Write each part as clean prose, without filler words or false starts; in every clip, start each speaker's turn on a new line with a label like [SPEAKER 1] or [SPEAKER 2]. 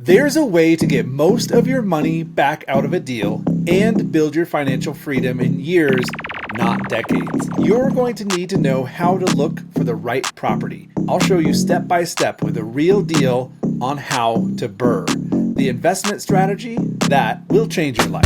[SPEAKER 1] There's a way to get most of your money back out of a deal and build your financial freedom in years, not decades. You're going to need to know how to look for the right property. I'll show you step by step with a real deal on how to BRRRR, the investment strategy that will change your life.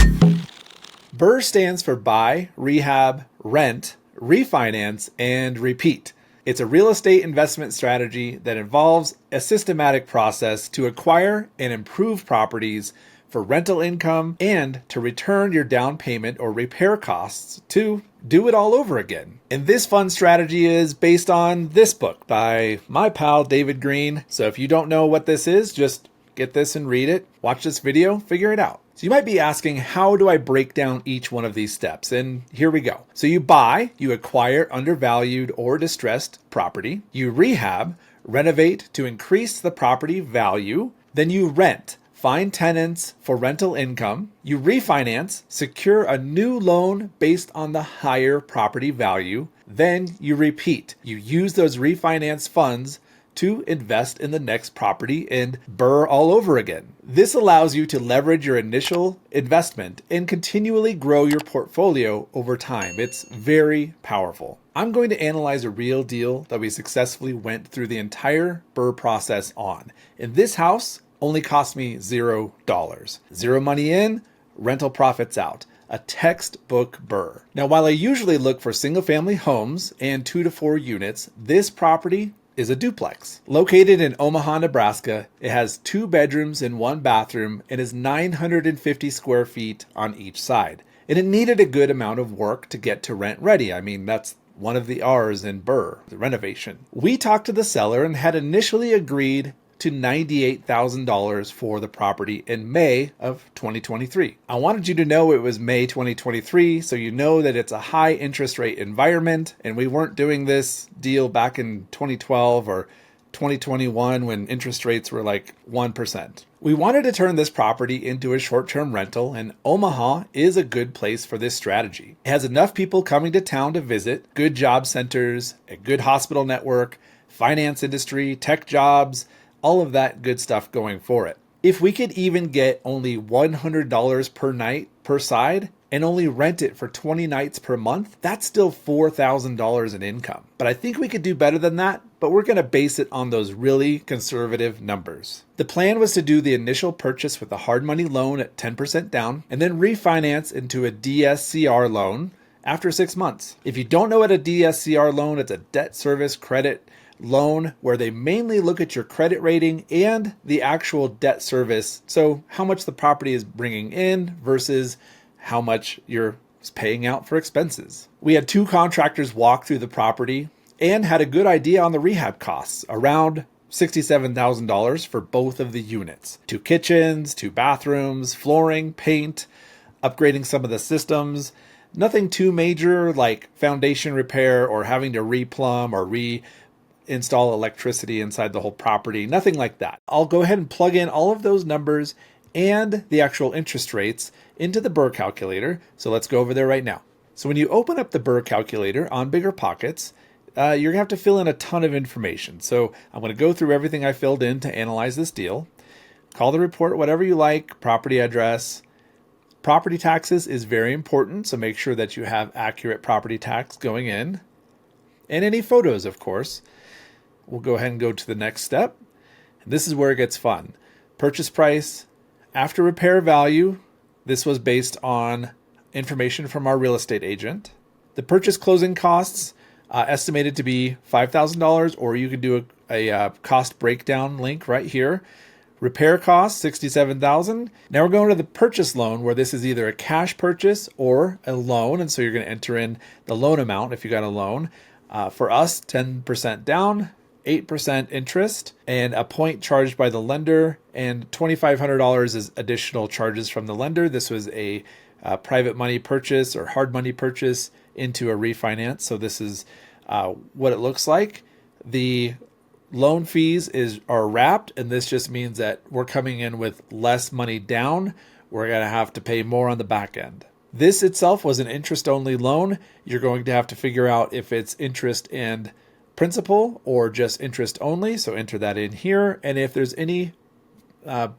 [SPEAKER 1] BRRRR stands for buy, rehab, rent, refinance, and repeat. It's a real estate investment strategy that involves a systematic process to acquire and improve properties for rental income and to return your down payment or repair costs to do it all over again. And this fun strategy is based on this book by my pal David Green. So if you don't know what this is, just get this and read it, watch this video, figure it out. So you might be asking, how do I break down each one of these steps? And here we go. So you buy, you acquire undervalued or distressed property. You rehab, renovate to increase the property value. Then you rent, find tenants for rental income. You refinance, secure a new loan based on the higher property value. Then you repeat. You use those refinance funds to invest in the next property and BRRRR all over again. This allows you to leverage your initial investment and continually grow your portfolio over time. It's very powerful. I'm going to analyze a real deal that we successfully went through the entire BRRRR process on. And this house only cost me $0. Zero money in, rental profits out. A textbook BRRRR. Now, while I usually look for single family homes and 2 to 4 units, this property is a duplex. Located in Omaha, Nebraska, it has 2 bedrooms and 1 bathroom and is 950 square feet on each side. And it needed a good amount of work to get to rent ready. I mean, that's one of the R's in BRRRR, the renovation. We talked to the seller and had initially agreed to $98,000 for the property in May of 2023. I wanted you to know it was May 2023, so you know that it's a high interest rate environment, and we weren't doing this deal back in 2012 or 2021 when interest rates were like 1%. We wanted to turn this property into a short-term rental, and Omaha is a good place for this strategy. It has enough people coming to town to visit, good job centers, a good hospital network, finance industry, tech jobs, all of that good stuff going for it. If we could even get only $100 per night per side and only rent it for 20 nights per month, that's still $4,000 in income. But I think we could do better than that, but we're going to base it on those really conservative numbers. The plan was to do the initial purchase with a hard money loan at 10% down and then refinance into a DSCR loan after 6 months. If you don't know what a DSCR loan, it's a debt service credit loan where they mainly look at your credit rating and the actual debt service. So how much the property is bringing in versus how much you're paying out for expenses. We had 2 contractors walk through the property and had a good idea on the rehab costs, around $67,000 for both of the units. 2 kitchens, 2 bathrooms, flooring, paint, upgrading some of the systems. Nothing too major like foundation repair or having to replumb or install electricity inside the whole property, nothing like that. I'll go ahead and plug in all of those numbers and the actual interest rates into the BRRRR calculator. So let's go over there right now. So when you open up the BRRRR calculator on BiggerPockets, you're gonna have to fill in a ton of information. So I'm gonna go through everything I filled in to analyze this deal. Call the report whatever you like, property address. Property taxes is very important, so make sure that you have accurate property tax going in. And any photos, of course. We'll go ahead and go to the next step. This is where it gets fun. Purchase price, after repair value. This was based on information from our real estate agent. The purchase closing costs estimated to be $5,000, or you could do a cost breakdown link right here. Repair costs, $67,000. Now we're going to the purchase loan, where this is either a cash purchase or a loan. And so you're going to enter in the loan amount if you got a loan. For us, 10% down, 8% interest, and a point charged by the lender, and $2,500 is additional charges from the lender. This was a private money purchase or hard money purchase into a refinance. So this is what it looks like. The loan fees are wrapped, and this just means that we're coming in with less money down. We're going to have to pay more on the back end. This itself was an interest-only loan. You're going to have to figure out if it's interest and principal or just interest only. So enter that in here. And if there's any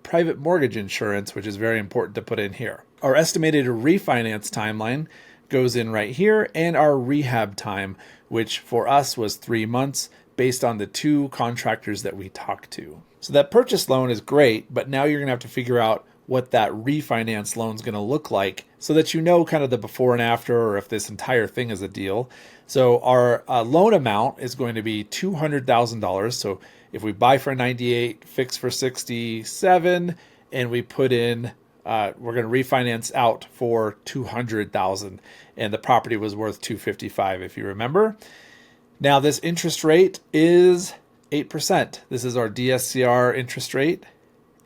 [SPEAKER 1] private mortgage insurance, which is very important to put in here. Our estimated refinance timeline goes in right here, and our rehab time, which for us was 3 months based on the 2 contractors that we talked to. So that purchase loan is great, but now you're going to have to figure out what that refinance loan is going to look like so that you know kind of the before and after, or if this entire thing is a deal. So our loan amount is going to be $200,000. So if we buy for 98, fix for 67, and we put in, we're going to refinance out for 200,000, and the property was worth 255, if you remember. Now this interest rate is 8%. This is our DSCR interest rate,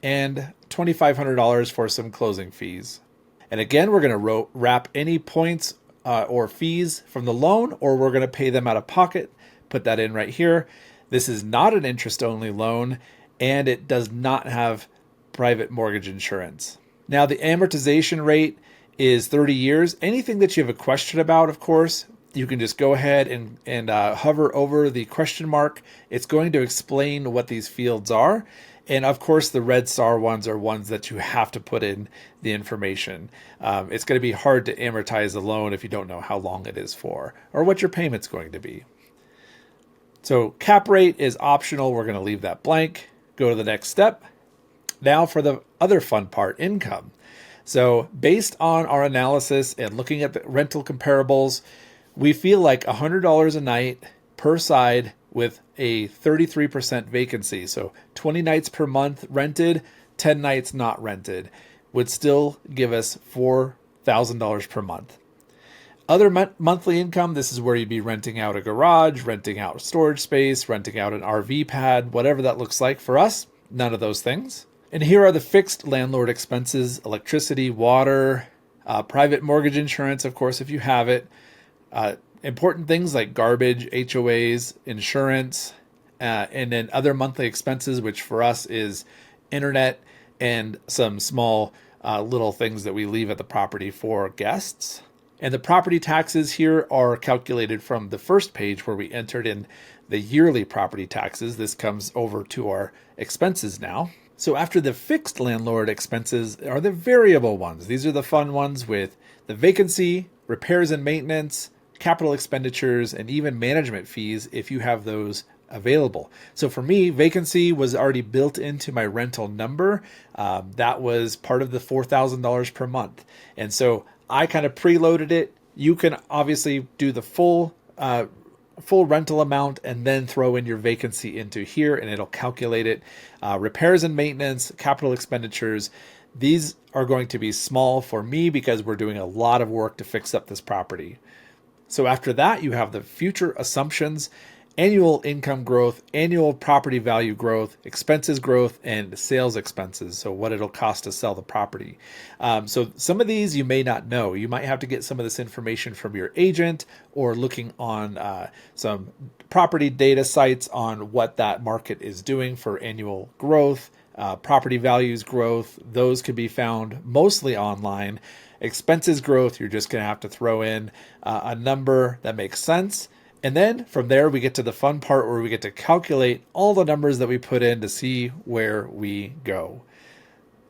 [SPEAKER 1] and $2,500 for some closing fees. And again, we're going to wrap any points or fees from the loan, or we're going to pay them out of pocket. Put that in right here. This is not an interest-only loan, and it does not have private mortgage insurance. Now, the amortization rate is 30 years. Anything that you have a question about, of course, you can just go ahead and hover over the question mark. It's going to explain what these fields are. And of course, the red star ones are ones that you have to put in the information. It's going to be hard to amortize a loan if you don't know how long it is for or what your payment's going to be. So cap rate is optional. We're going to leave that blank. Go to the next step. Now for the other fun part, income. So based on our analysis and looking at the rental comparables, we feel like $100 a night per side with a 33% vacancy. So 20 nights per month rented, 10 nights not rented would still give us $4,000 per month. Other monthly income, this is where you'd be renting out a garage, renting out storage space, renting out an RV pad, whatever that looks like. For us, none of those things. And here are the fixed landlord expenses: electricity, water, private mortgage insurance, of course, if you have it. Important things like garbage, HOAs, insurance, and then other monthly expenses, which for us is internet and some small little things that we leave at the property for guests. And the property taxes here are calculated from the first page where we entered in the yearly property taxes. This comes over to our expenses now. So after the fixed landlord expenses are the variable ones. These are the fun ones with the vacancy, repairs and maintenance, capital expenditures, and even management fees if you have those available. So for me, vacancy was already built into my rental number. That was part of the $4,000 per month. And so I kind of preloaded it. You can obviously do the full rental amount and then throw in your vacancy into here and it'll calculate it. Repairs and maintenance, capital expenditures, these are going to be small for me because we're doing a lot of work to fix up this property. So after that, you have the future assumptions, annual income growth, annual property value growth, expenses growth, and sales expenses. So what it'll cost to sell the property. So some of these you may not know. You might have to get some of this information from your agent or looking on some property data sites on what that market is doing for annual growth, property values growth. Those can be found mostly online. Expenses growth, you're just going to have to throw in a number that makes sense. And then from there, we get to the fun part where we get to calculate all the numbers that we put in to see where we go.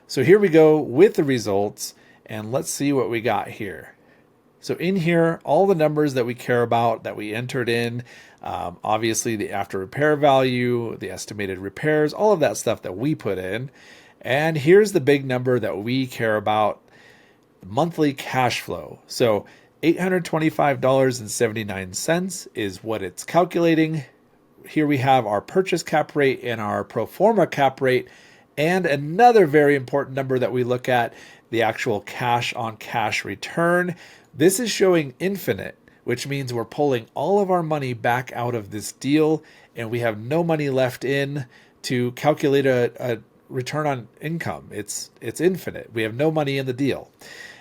[SPEAKER 1] So here we go with the results, and let's see what we got here. So in here, all the numbers that we care about that we entered in, obviously the after repair value, the estimated repairs, all of that stuff that we put in. And here's the big number that we care about, monthly cash flow. So $825.79 is what it's calculating. Here we have our purchase cap rate and our pro forma cap rate, and another very important number that we look at, the actual cash on cash return. This is showing infinite, which means we're pulling all of our money back out of this deal and we have no money left in to calculate a return on income. It's infinite. We have no money in the deal.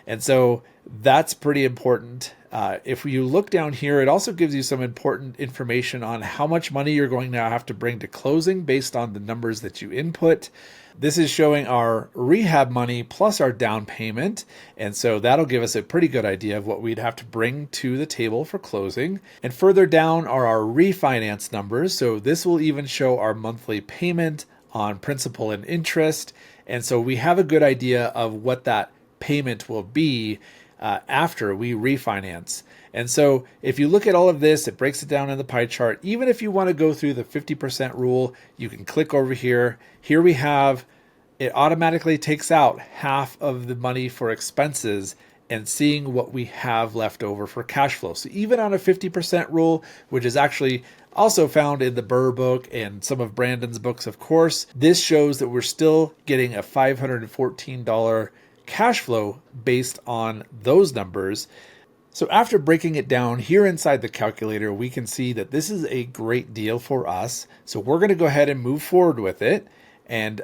[SPEAKER 1] And so that's pretty important. If you look down here, it also gives you some important information on how much money you're going to have to bring to closing based on the numbers that you input. This is showing our rehab money plus our down payment. And so that'll give us a pretty good idea of what we'd have to bring to the table for closing. And further down are our refinance numbers. So this will even show our monthly payment on principal and interest. And so we have a good idea of what that payment will be after we refinance. And so if you look at all of this, it breaks it down in the pie chart. Even if you want to go through the 50% rule, you can click over here. Here we have, it automatically takes out half of the money for expenses and seeing what we have left over for cash flow. So even on a 50% rule, which is actually also found in the BRRRR book and some of Brandon's books, of course, this shows that we're still getting a $514 cash flow based on those numbers. So after breaking it down here inside the calculator, we can see that this is a great deal for us. So we're going to go ahead and move forward with it. And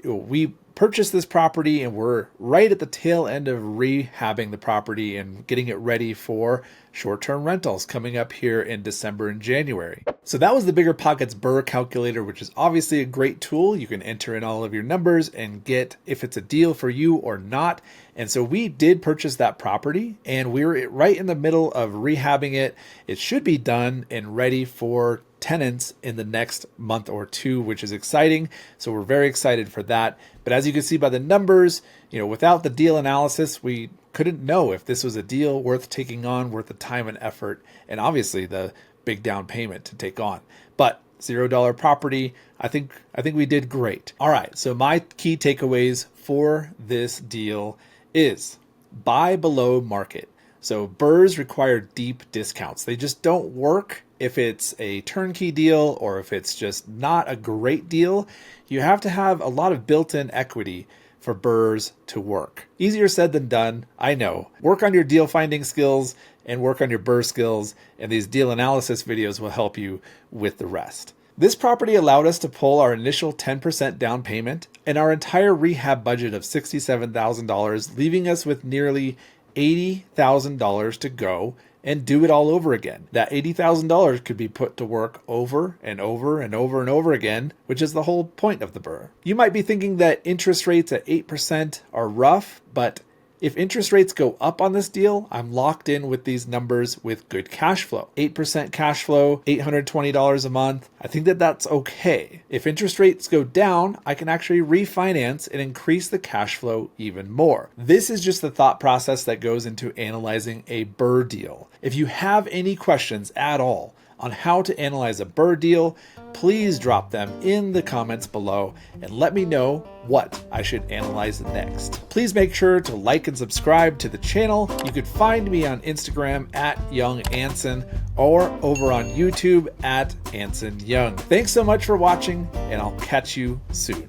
[SPEAKER 1] we purchased this property and we're right at the tail end of rehabbing the property and getting it ready for short-term rentals coming up here in December and January. So that was the BiggerPockets BRRRR calculator, which is obviously a great tool. You can enter in all of your numbers and get if it's a deal for you or not. And so we did purchase that property and we were right in the middle of rehabbing it. It should be done and ready for tenants in the next month or two, which is exciting. So we're very excited for that. But as you can see by the numbers, without the deal analysis, we couldn't know if this was a deal worth taking on, worth the time and effort, and obviously the big down payment to take on. But $0 property, I think we did great. All right, so my key takeaways for this deal is buy below market. So BRRRRs require deep discounts. They just don't work if it's a turnkey deal or if it's just not a great deal. You have to have a lot of built-in equity for BRRRRs to work. Easier said than done, I know. Work on your deal finding skills and work on your BRRRR skills, and these deal analysis videos will help you with the rest. This property allowed us to pull our initial 10% down payment and our entire rehab budget of $67,000, leaving us with nearly $80,000 to go and do it all over again. That $80,000 could be put to work over and over and over and over again, which is the whole point of the BRRRR. You might be thinking that interest rates at 8% are rough, but if interest rates go up on this deal, I'm locked in with these numbers with good cash flow. 8% cash flow, $820 a month. I think that that's okay. If interest rates go down, I can actually refinance and increase the cash flow even more. This is just the thought process that goes into analyzing a BRRRR deal. If you have any questions at all on how to analyze a BRRRR deal, please drop them in the comments below and let me know what I should analyze next. Please make sure to like and subscribe to the channel. You could find me on Instagram at YoungAnson or over on YouTube at Anson Young. Thanks so much for watching, and I'll catch you soon.